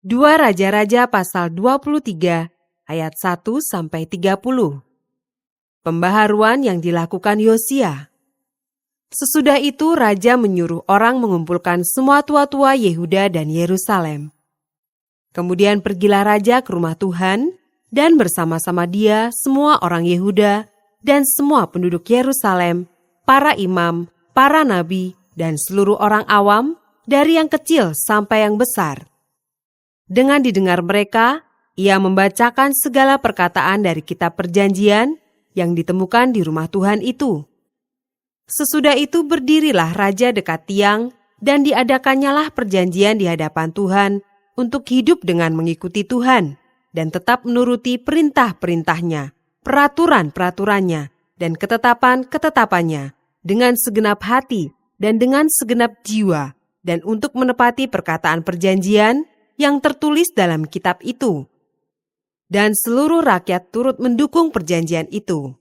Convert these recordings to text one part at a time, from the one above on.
2 Raja-Raja pasal 23 ayat 1-30. Pembaharuan yang dilakukan Yosia. Sesudah itu raja menyuruh orang mengumpulkan semua tua-tua Yehuda dan Yerusalem. Kemudian pergilah raja ke rumah Tuhan dan bersama-sama dia semua orang Yehuda dan semua penduduk Yerusalem, para imam, para nabi, dan seluruh orang awam, dari yang kecil sampai yang besar. Dengan didengar mereka, ia membacakan segala perkataan dari kitab perjanjian yang ditemukan di rumah Tuhan itu. Sesudah itu berdirilah raja dekat tiang dan diadakannyalah perjanjian di hadapan Tuhan untuk hidup dengan mengikuti Tuhan dan tetap menuruti perintah-perintahnya, peraturan-peraturannya, dan ketetapan-ketetapannya dengan segenap hati dan dengan segenap jiwa, dan untuk menepati perkataan perjanjian yang tertulis dalam kitab itu. Dan seluruh rakyat turut mendukung perjanjian itu.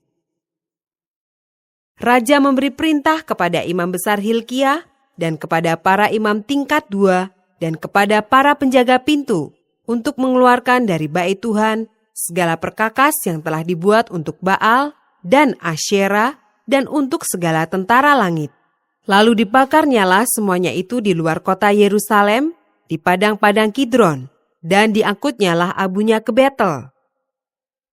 Raja memberi perintah kepada imam besar Hilkiah dan kepada para imam tingkat 2 dan kepada para penjaga pintu untuk mengeluarkan dari bait Tuhan segala perkakas yang telah dibuat untuk Baal dan Asyera dan untuk segala tentara langit. Lalu dibakarnyalah semuanya itu di luar kota Yerusalem, di padang-padang Kidron, dan diangkutnyalah abunya ke Betel.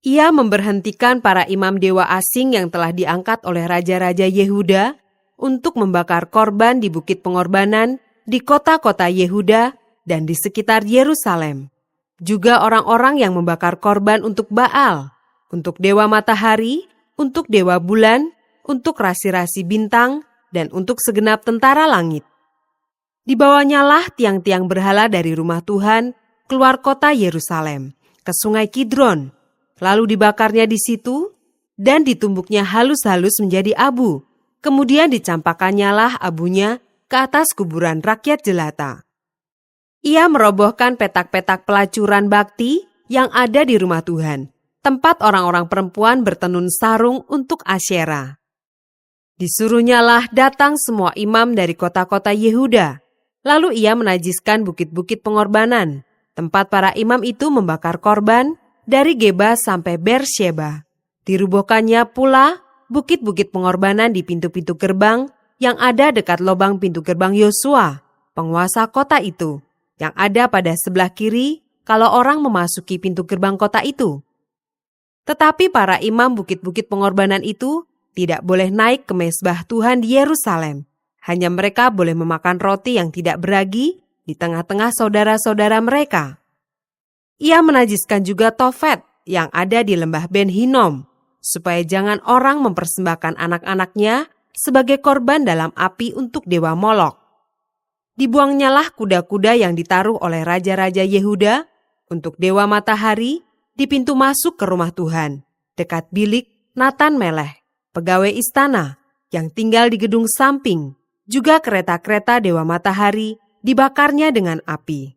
Ia memberhentikan para imam dewa asing yang telah diangkat oleh raja-raja Yehuda untuk membakar korban di bukit pengorbanan di kota-kota Yehuda dan di sekitar Yerusalem. Juga orang-orang yang membakar korban untuk Baal, untuk dewa matahari, untuk dewa bulan, untuk rasi-rasi bintang, dan untuk segenap tentara langit. Dibawanyalah tiang-tiang berhala dari rumah Tuhan keluar kota Yerusalem, ke sungai Kidron, lalu dibakarnya di situ, dan ditumbuknya halus-halus menjadi abu. Kemudian dicampakannyalah abunya ke atas kuburan rakyat jelata. Ia merobohkan petak-petak pelacuran bakti yang ada di rumah Tuhan, tempat orang-orang perempuan bertenun sarung untuk Asyera. Disuruhnyalah datang semua imam dari kota-kota Yehuda. Lalu ia menajiskan bukit-bukit pengorbanan, tempat para imam itu membakar korban, dari Geba sampai Bersheba. Dirubuhkannya pula bukit-bukit pengorbanan di pintu-pintu gerbang yang ada dekat lubang pintu gerbang Yosua, penguasa kota itu, yang ada pada sebelah kiri kalau orang memasuki pintu gerbang kota itu. Tetapi para imam bukit-bukit pengorbanan itu tidak boleh naik ke mezbah Tuhan di Yerusalem. Hanya mereka boleh memakan roti yang tidak beragi di tengah-tengah saudara-saudara mereka. Ia menajiskan juga Tofet yang ada di lembah Ben Hinnom, supaya jangan orang mempersembahkan anak-anaknya sebagai korban dalam api untuk dewa Molok. Dibuangnyalah kuda-kuda yang ditaruh oleh raja-raja Yehuda untuk dewa matahari di pintu masuk ke rumah Tuhan, dekat bilik Natan Melech, pegawai istana, yang tinggal di gedung samping. Juga kereta-kereta dewa matahari dibakarnya dengan api.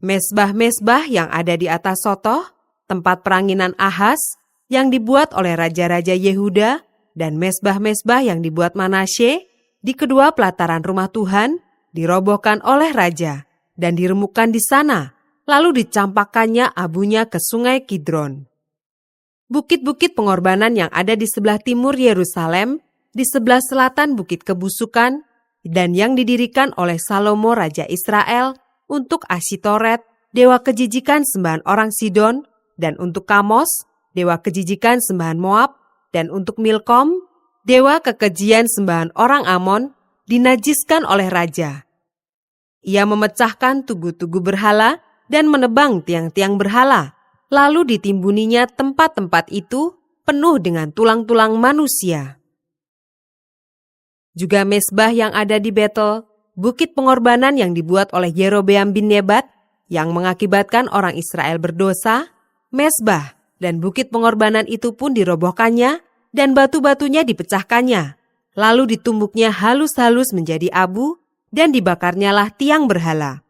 Mezbah-mezbah yang ada di atas sotoh, tempat peranginan Ahaz yang dibuat oleh raja-raja Yehuda, dan mezbah-mezbah yang dibuat Manasye di kedua pelataran rumah Tuhan dirobohkan oleh raja dan diremukkan di sana, lalu dicampakkannya abunya ke sungai Kidron. Bukit-bukit pengorbanan yang ada di sebelah timur Yerusalem, di sebelah selatan Bukit Kebusukan, dan yang didirikan oleh Salomo Raja Israel untuk Asyitoret, dewa kejijikan sembahan orang Sidon, dan untuk Kamos, dewa kejijikan sembahan Moab, dan untuk Milkom, dewa kekejian sembahan orang Amon, dinajiskan oleh raja. Ia memecahkan tugu-tugu berhala dan menebang tiang-tiang berhala, lalu ditimbuninya tempat-tempat itu penuh dengan tulang-tulang manusia. Juga mezbah yang ada di Betel, bukit pengorbanan yang dibuat oleh Yerobeam bin Nebat, yang mengakibatkan orang Israel berdosa, mezbah dan bukit pengorbanan itu pun dirobohkannya, dan batu-batunya dipecahkannya. Lalu ditumbuknya halus-halus menjadi abu, dan dibakarnyalah tiang berhala.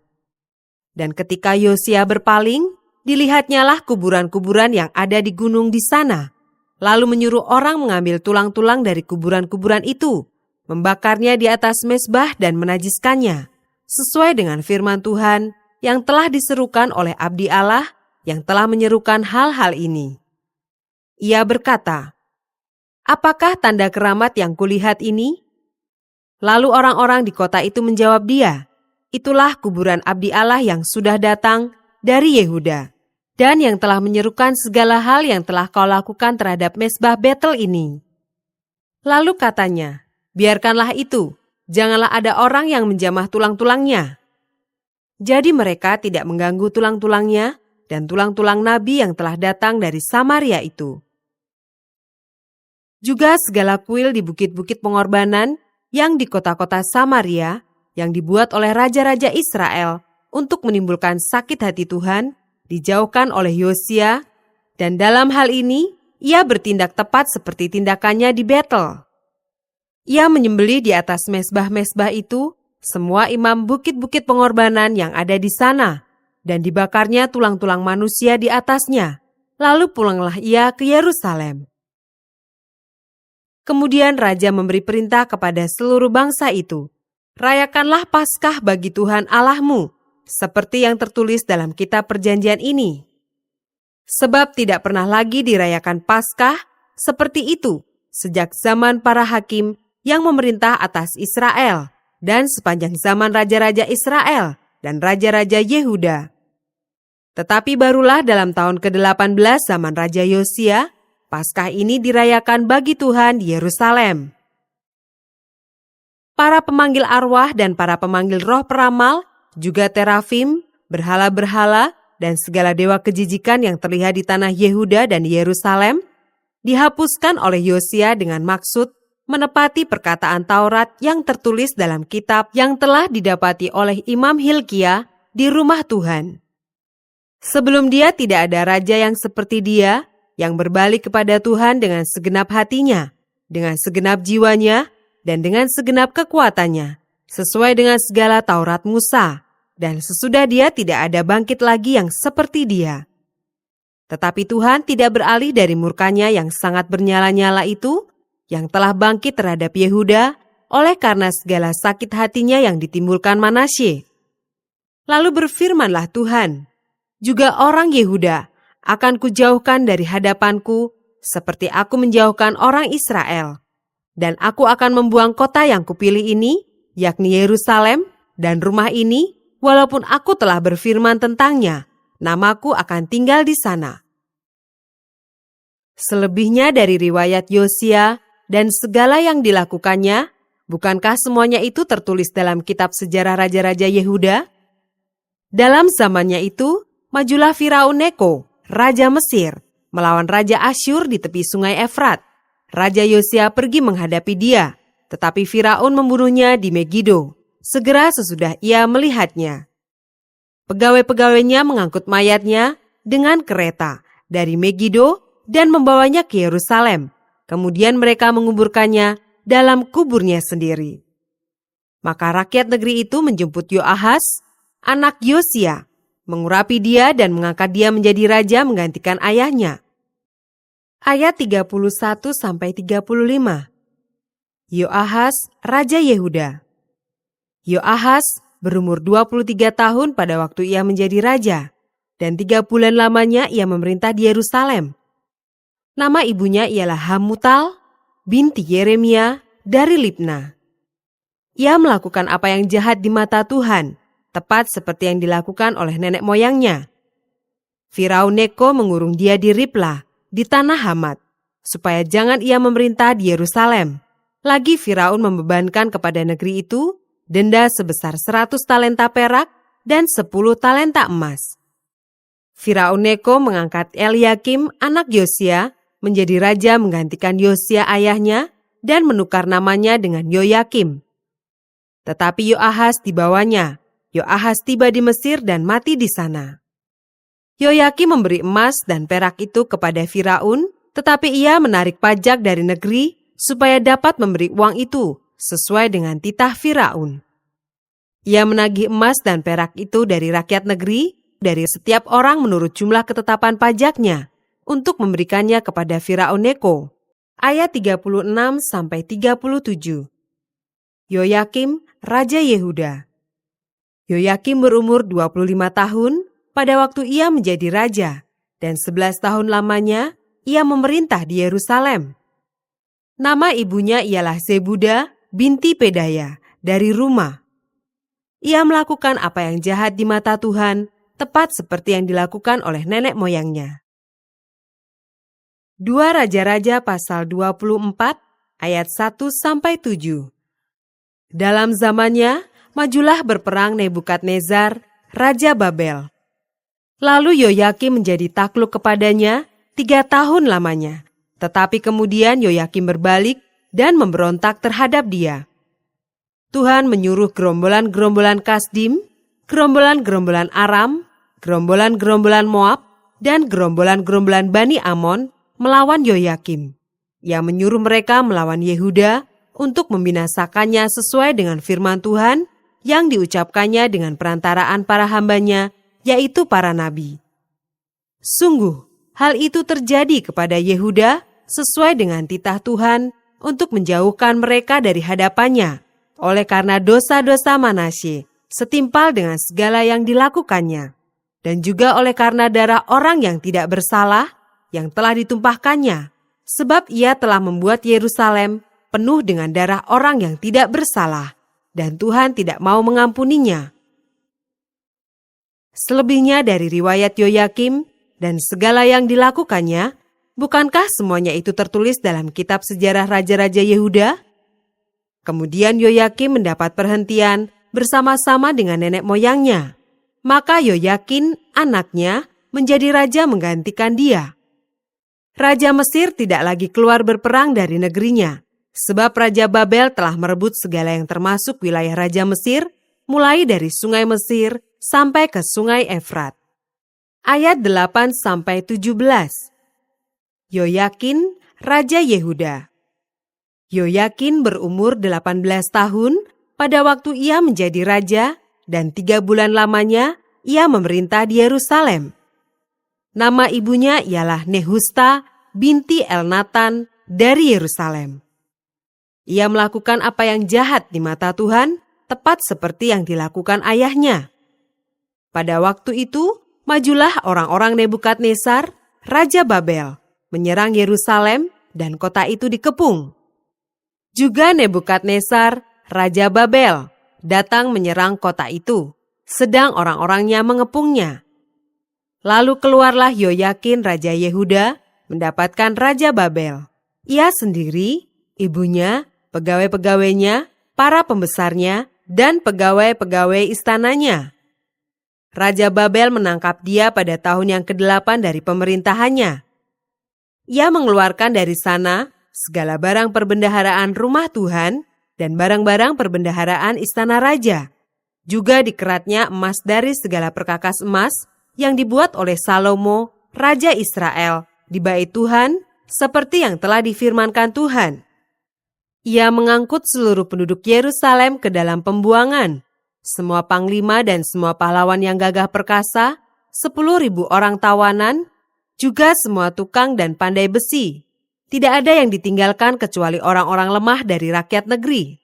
Dan ketika Yosia berpaling, dilihatnyalah kuburan-kuburan yang ada di gunung di sana. Lalu menyuruh orang mengambil tulang-tulang dari kuburan-kuburan itu, membakarnya di atas mezbah dan menajiskannya, sesuai dengan firman Tuhan yang telah diserukan oleh abdi Allah yang telah menyerukan hal-hal ini. Ia berkata, "Apakah tanda keramat yang kulihat ini?" Lalu orang-orang di kota itu menjawab dia, "Itulah kuburan abdi Allah yang sudah datang dari Yehuda, dan yang telah menyerukan segala hal yang telah kau lakukan terhadap mezbah Betel ini." Lalu katanya, "Biarkanlah itu, janganlah ada orang yang menjamah tulang-tulangnya." Jadi mereka tidak mengganggu tulang-tulangnya dan tulang-tulang nabi yang telah datang dari Samaria itu. Juga segala kuil di bukit-bukit pengorbanan yang di kota-kota Samaria yang dibuat oleh raja-raja Israel untuk menimbulkan sakit hati Tuhan dijauhkan oleh Yosia, dan dalam hal ini ia bertindak tepat seperti tindakannya di Betel. Ia menyembelih di atas mezbah-mezbah itu semua imam bukit-bukit pengorbanan yang ada di sana, dan dibakarnya tulang-tulang manusia di atasnya. Lalu pulanglah ia ke Yerusalem. Kemudian raja memberi perintah kepada seluruh bangsa itu, "Rayakanlah Paskah bagi Tuhan Allahmu, seperti yang tertulis dalam kitab perjanjian ini. Sebab tidak pernah lagi dirayakan Paskah seperti itu sejak zaman para hakim yang memerintah atas Israel dan sepanjang zaman raja-raja Israel dan raja-raja Yehuda. Tetapi barulah dalam tahun ke-18 zaman Raja Yosia, Paskah ini dirayakan bagi Tuhan di Yerusalem." Para pemanggil arwah dan para pemanggil roh peramal, juga terafim, berhala-berhala, dan segala dewa kejijikan yang terlihat di tanah Yehuda dan di Yerusalem, dihapuskan oleh Yosia dengan maksud menepati perkataan Taurat yang tertulis dalam kitab yang telah didapati oleh Imam Hilkia di rumah Tuhan. Sebelum dia tidak ada raja yang seperti dia, yang berbalik kepada Tuhan dengan segenap hatinya, dengan segenap jiwanya, dan dengan segenap kekuatannya, sesuai dengan segala Taurat Musa, dan sesudah dia tidak ada bangkit lagi yang seperti dia. Tetapi Tuhan tidak beralih dari murkanya yang sangat bernyala-nyala itu, yang telah bangkit terhadap Yehuda, oleh karena segala sakit hatinya yang ditimbulkan Manasye. Lalu berfirmanlah Tuhan, "Juga orang Yehuda akan kujauhkan dari hadapanku, seperti aku menjauhkan orang Israel. Dan aku akan membuang kota yang kupilih ini, yakni Yerusalem, dan rumah ini, walaupun aku telah berfirman tentangnya, namaku akan tinggal di sana." Selebihnya dari riwayat Yosia dan segala yang dilakukannya, bukankah semuanya itu tertulis dalam kitab sejarah raja-raja Yehuda? Dalam zamannya itu, majulah Firaun Neko, raja Mesir, melawan raja Asyur di tepi sungai Efrat. Raja Yosia pergi menghadapi dia, tetapi Firaun membunuhnya di Megido, segera sesudah ia melihatnya. Pegawai-pegawainya mengangkut mayatnya dengan kereta dari Megido dan membawanya ke Yerusalem. Kemudian mereka menguburkannya dalam kuburnya sendiri. Maka rakyat negeri itu menjemput Yoahas, anak Yosia, mengurapi dia dan mengangkat dia menjadi raja menggantikan ayahnya. Ayat 31-35. Yoahas, Raja Yehuda. Yoahas berumur 23 tahun pada waktu ia menjadi raja, dan 3 bulan lamanya ia memerintah di Yerusalem. Nama ibunya ialah Hamutal, binti Yeremia dari Libna. Ia melakukan apa yang jahat di mata Tuhan, tepat seperti yang dilakukan oleh nenek moyangnya. Firaun Neko mengurung dia di Riblah, di tanah Hamat, supaya jangan ia memerintah di Yerusalem. Lagi Firaun membebankan kepada negeri itu denda sebesar 100 talenta perak dan 10 talenta emas. Firaun Neko mengangkat Eliakim anak Yosia menjadi raja menggantikan Yosia ayahnya dan menukar namanya dengan Yoyakim. Tetapi Yoahas dibawanya. Yoahas tiba di Mesir dan mati di sana. Yoyakim memberi emas dan perak itu kepada Firaun, tetapi ia menarik pajak dari negeri supaya dapat memberi uang itu sesuai dengan titah Firaun. Ia menagih emas dan perak itu dari rakyat negeri, dari setiap orang menurut jumlah ketetapan pajaknya, untuk memberikannya kepada Firaun Neko. Ayat 36-37. Yoyakim, Raja Yehuda. Yoyakim berumur 25 tahun pada waktu ia menjadi raja, dan 11 tahun lamanya ia memerintah di Yerusalem. Nama ibunya ialah Zebuda binti Pedaya dari Rumah. Ia melakukan apa yang jahat di mata Tuhan, tepat seperti yang dilakukan oleh nenek moyangnya. 2 Raja-Raja pasal 24 ayat 1-7. Dalam zamannya, majulah berperang Nebukadnezar, Raja Babel. Lalu Yoyakim menjadi takluk kepadanya 3 tahun lamanya. Tetapi kemudian Yoyakim berbalik dan memberontak terhadap dia. Tuhan menyuruh gerombolan-gerombolan Kasdim, gerombolan-gerombolan Aram, gerombolan-gerombolan Moab, dan gerombolan-gerombolan Bani Amon melawan Yoyakim. Ia menyuruh mereka melawan Yehuda untuk membinasakannya sesuai dengan firman Tuhan yang diucapkannya dengan perantaraan para hambanya, yaitu para nabi. Sungguh, hal itu terjadi kepada Yehuda sesuai dengan titah Tuhan untuk menjauhkan mereka dari hadapannya, oleh karena dosa-dosa Manasye setimpal dengan segala yang dilakukannya, dan juga oleh karena darah orang yang tidak bersalah yang telah ditumpahkannya, sebab ia telah membuat Yerusalem penuh dengan darah orang yang tidak bersalah, dan Tuhan tidak mau mengampuninya. Selebihnya dari riwayat Yoyakim dan segala yang dilakukannya, bukankah semuanya itu tertulis dalam kitab sejarah Raja-Raja Yehuda? Kemudian Yoyakim mendapat perhentian bersama-sama dengan nenek moyangnya. Maka Yoyakin, anaknya, menjadi raja menggantikan dia. Raja Mesir tidak lagi keluar berperang dari negerinya, sebab Raja Babel telah merebut segala yang termasuk wilayah Raja Mesir, mulai dari sungai Mesir sampai ke sungai Efrat. Ayat 8-17. Yoyakin, Raja Yehuda. Yoyakin berumur 18 tahun pada waktu ia menjadi raja, dan 3 bulan lamanya ia memerintah di Yerusalem. Nama ibunya ialah Nehusta binti Elnatan dari Yerusalem. Ia melakukan apa yang jahat di mata Tuhan, tepat seperti yang dilakukan ayahnya. Pada waktu itu, majulah orang-orang Nebukadnezar, Raja Babel, menyerang Yerusalem dan kota itu dikepung. Juga Nebukadnezar, Raja Babel, datang menyerang kota itu, sedang orang-orangnya mengepungnya. Lalu keluarlah Yoyakin Raja Yehuda mendapatkan Raja Babel. Ia sendiri, ibunya, pegawai-pegawainya, para pembesarnya, dan pegawai-pegawai istananya. Raja Babel menangkap dia pada tahun yang ke-8 dari pemerintahannya. Ia mengeluarkan dari sana segala barang perbendaharaan rumah Tuhan dan barang-barang perbendaharaan istana raja. Juga dikeratnya emas dari segala perkakas emas yang dibuat oleh Salomo, Raja Israel, di bait Tuhan, seperti yang telah difirmankan Tuhan. Ia mengangkut seluruh penduduk Yerusalem ke dalam pembuangan, semua panglima dan semua pahlawan yang gagah perkasa, 10.000 orang tawanan, juga semua tukang dan pandai besi. Tidak ada yang ditinggalkan kecuali orang-orang lemah dari rakyat negeri.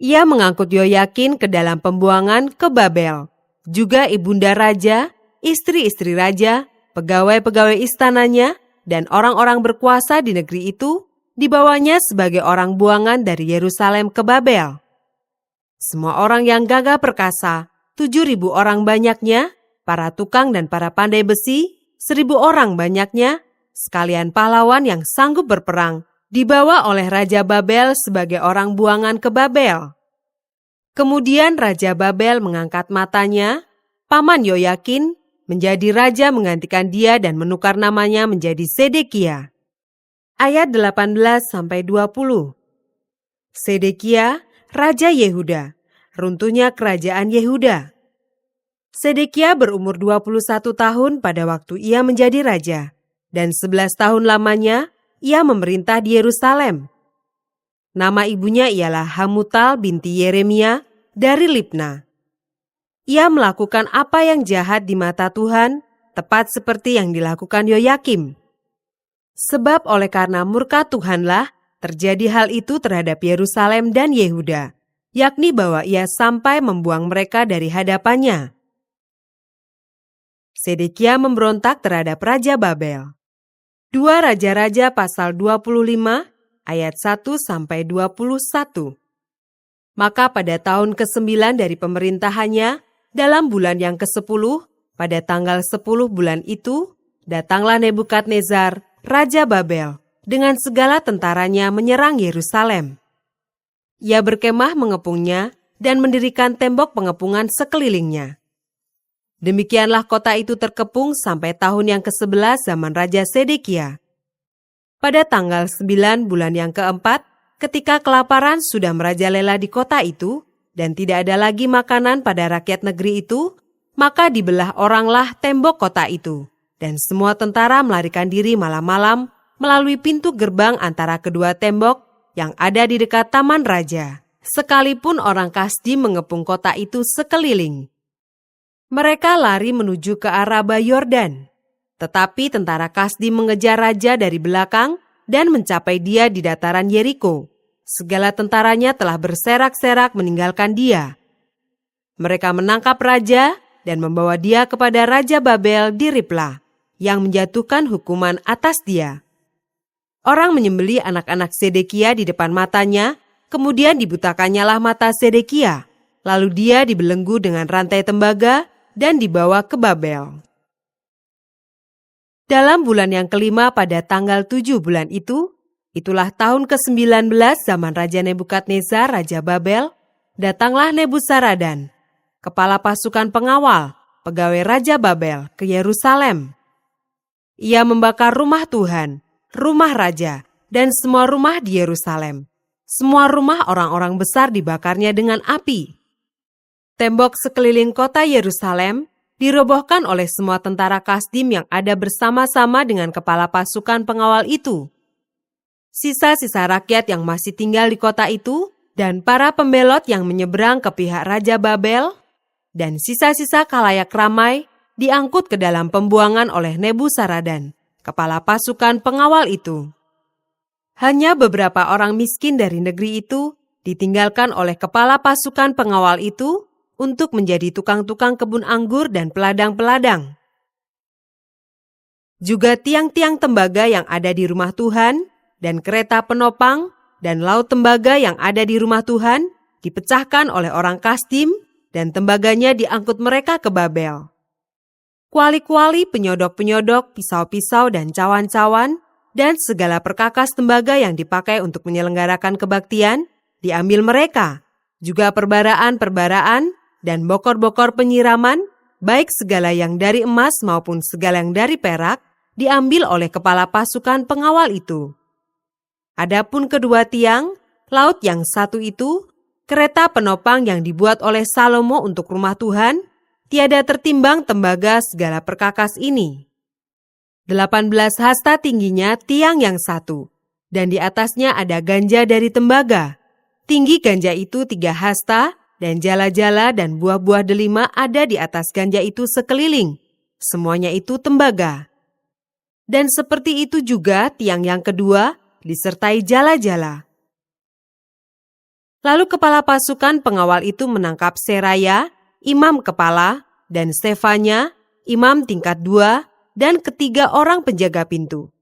Ia mengangkut Yoyakin ke dalam pembuangan ke Babel. Juga ibunda raja, istri-istri raja, pegawai-pegawai istananya, dan orang-orang berkuasa di negeri itu dibawanya sebagai orang buangan dari Yerusalem ke Babel. Semua orang yang gagah perkasa, 7.000 orang banyaknya, para tukang dan para pandai besi, 1.000 orang banyaknya, sekalian pahlawan yang sanggup berperang, dibawa oleh Raja Babel sebagai orang buangan ke Babel. Kemudian Raja Babel mengangkat matanya, paman Yoyakin menjadi raja menggantikan dia dan menukar namanya menjadi Sedekia. Ayat 18-20. Sedekia, Raja Yehuda, runtuhnya kerajaan Yehuda. Sedekia berumur 21 tahun pada waktu ia menjadi raja, dan 11 tahun lamanya ia memerintah di Yerusalem. Nama ibunya ialah Hamutal binti Yeremia dari Libna. Ia melakukan apa yang jahat di mata Tuhan, tepat seperti yang dilakukan Yoyakim. Sebab oleh karena murka Tuhanlah terjadi hal itu terhadap Yerusalem dan Yehuda, yakni bahwa ia sampai membuang mereka dari hadapannya. Sedekia memberontak terhadap Raja Babel. 2 Raja-Raja pasal 25 ayat 1-21. Maka pada tahun ke-9 dari pemerintahannya, dalam bulan yang ke-10, pada tanggal 10 bulan itu, datanglah Nebukadnezar, Raja Babel, dengan segala tentaranya menyerang Yerusalem. Ia berkemah mengepungnya dan mendirikan tembok pengepungan sekelilingnya. Demikianlah kota itu terkepung sampai tahun yang ke-11 zaman Raja Sedekia. Pada tanggal 9 bulan yang keempat, ketika kelaparan sudah merajalela di kota itu, dan tidak ada lagi makanan pada rakyat negeri itu, maka dibelah oranglah tembok kota itu, dan semua tentara melarikan diri malam-malam melalui pintu gerbang antara kedua tembok yang ada di dekat Taman Raja, sekalipun orang Kasdim mengepung kota itu sekeliling. Mereka lari menuju ke Araba Yordan, tetapi tentara Kasdim mengejar raja dari belakang dan mencapai dia di dataran Yeriko. Segala tentaranya telah berserak-serak meninggalkan dia. Mereka menangkap raja dan membawa dia kepada Raja Babel di Riblah, yang menjatuhkan hukuman atas dia. Orang menyembelih anak-anak Sedekia di depan matanya, kemudian dibutakannya lah mata Sedekia, lalu dia dibelenggu dengan rantai tembaga dan dibawa ke Babel. Dalam bulan yang kelima pada tanggal 7 bulan itu, itulah tahun ke-19 zaman Raja Nebukadnezar, Raja Babel, datanglah Nebuzaradan, kepala pasukan pengawal, pegawai Raja Babel, ke Yerusalem. Ia membakar rumah Tuhan, rumah raja, dan semua rumah di Yerusalem. Semua rumah orang-orang besar dibakarnya dengan api. Tembok sekeliling kota Yerusalem dirobohkan oleh semua tentara Kasdim yang ada bersama-sama dengan kepala pasukan pengawal itu. Sisa-sisa rakyat yang masih tinggal di kota itu, dan para pembelot yang menyeberang ke pihak Raja Babel, dan sisa-sisa kalayak ramai diangkut ke dalam pembuangan oleh Nebuzaradan, kepala pasukan pengawal itu. Hanya beberapa orang miskin dari negeri itu ditinggalkan oleh kepala pasukan pengawal itu untuk menjadi tukang-tukang kebun anggur dan peladang-peladang. Juga tiang-tiang tembaga yang ada di rumah Tuhan, dan kereta penopang, dan laut tembaga yang ada di rumah Tuhan, dipecahkan oleh orang Kasdim, dan tembaganya diangkut mereka ke Babel. Kuali-kuali, penyodok-penyodok, pisau-pisau, dan cawan-cawan, dan segala perkakas tembaga yang dipakai untuk menyelenggarakan kebaktian, diambil mereka. Juga perbaraan-perbaraan, dan bokor-bokor penyiraman, baik segala yang dari emas maupun segala yang dari perak, diambil oleh kepala pasukan pengawal itu. Adapun kedua tiang, laut yang satu itu, kereta penopang yang dibuat oleh Salomo untuk rumah Tuhan, tiada tertimbang tembaga segala perkakas ini. 18 hasta tingginya tiang yang satu, dan di atasnya ada ganja dari tembaga. Tinggi ganja itu 3 hasta, dan jala-jala dan buah-buah delima ada di atas ganja itu sekeliling. Semuanya itu tembaga. Dan seperti itu juga tiang yang kedua disertai jala-jala. Lalu kepala pasukan pengawal itu menangkap Seraya, imam kepala, dan Sefanya, imam tingkat 2, dan ketiga orang penjaga pintu.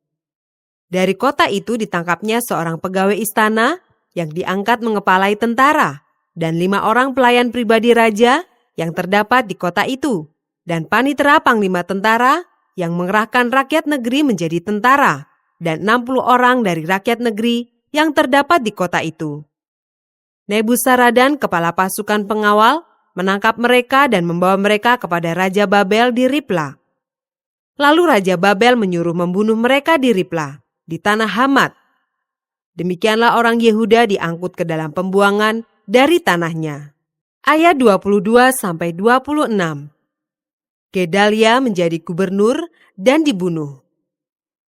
Dari kota itu ditangkapnya seorang pegawai istana yang diangkat mengepalai tentara, dan 5 orang pelayan pribadi raja yang terdapat di kota itu, dan panitera panglima tentara yang mengerahkan rakyat negeri menjadi tentara, dan 60 orang dari rakyat negeri yang terdapat di kota itu. Nebuzaradan, kepala pasukan pengawal, menangkap mereka dan membawa mereka kepada Raja Babel di Riblah. Lalu Raja Babel menyuruh membunuh mereka di Riblah, di tanah Hamat. Demikianlah orang Yehuda diangkut ke dalam pembuangan dari tanahnya. Ayat 22-26. Gedalia menjadi gubernur dan dibunuh.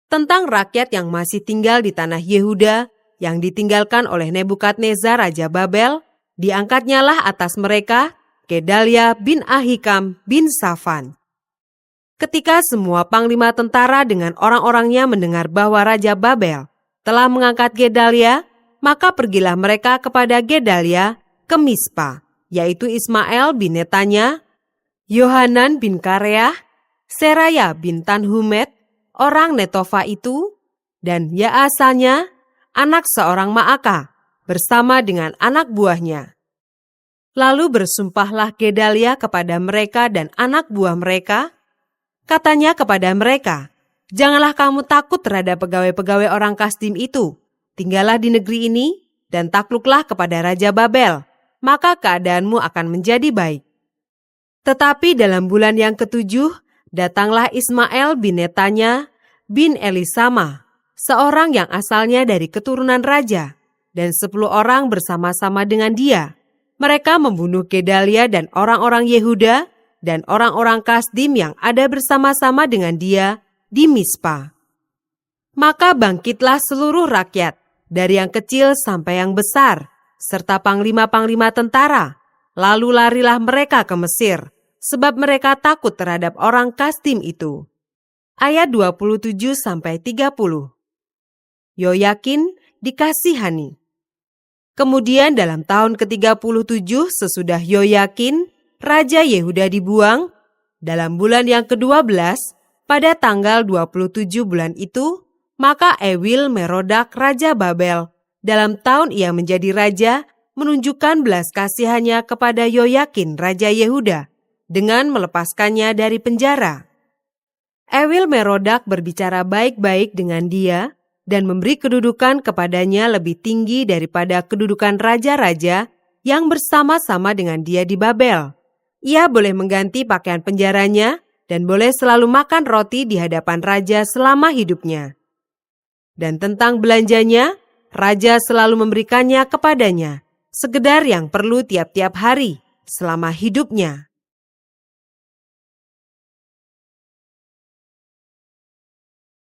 Tentang rakyat yang masih tinggal di tanah Yehuda, yang ditinggalkan oleh Nebukadnezar Raja Babel, diangkatnya lah atas mereka Gedalia bin Ahikam bin Safan. Ketika semua panglima tentara dengan orang-orangnya mendengar bahwa Raja Babel telah mengangkat Gedalia, maka pergilah mereka kepada Gedalia ke Mispa, yaitu Ismael bin Netanya, Yohanan bin Kareah, Seraya bin Tanhumet, orang Netofa itu, dan Yaasanya, anak seorang Maaka, bersama dengan anak buahnya. Lalu bersumpahlah Gedalia kepada mereka dan anak buah mereka. Katanya kepada mereka, "Janganlah kamu takut terhadap pegawai-pegawai orang Kasdim itu. Tinggallah di negeri ini dan takluklah kepada Raja Babel, maka keadaanmu akan menjadi baik." Tetapi dalam bulan yang ketujuh, datanglah Ismael bin Netanya bin Elisama, seorang yang asalnya dari keturunan raja, dan 10 orang bersama-sama dengan dia. Mereka membunuh Gedalia dan orang-orang Yehuda dan orang-orang Kasdim yang ada bersama-sama dengan dia di Mispa. Maka bangkitlah seluruh rakyat, dari yang kecil sampai yang besar, serta panglima-panglima tentara. Lalu larilah mereka ke Mesir, sebab mereka takut terhadap orang Kasdim itu. Ayat 27-30. Yoyakin dikasihani. Kemudian dalam tahun ke-37 sesudah Yoyakin, Raja Yehuda dibuang, dalam bulan yang ke-12, pada tanggal 27 bulan itu, maka Ewil Merodak Raja Babel, dalam tahun ia menjadi raja, menunjukkan belas kasihannya kepada Yoyakin Raja Yehuda, dengan melepaskannya dari penjara. Ewil Merodak berbicara baik-baik dengan dia, dan memberi kedudukan kepadanya lebih tinggi daripada kedudukan raja-raja yang bersama-sama dengan dia di Babel. Ia boleh mengganti pakaian penjaranya dan boleh selalu makan roti di hadapan raja selama hidupnya. Dan tentang belanjanya, raja selalu memberikannya kepadanya, sekedar yang perlu tiap-tiap hari selama hidupnya.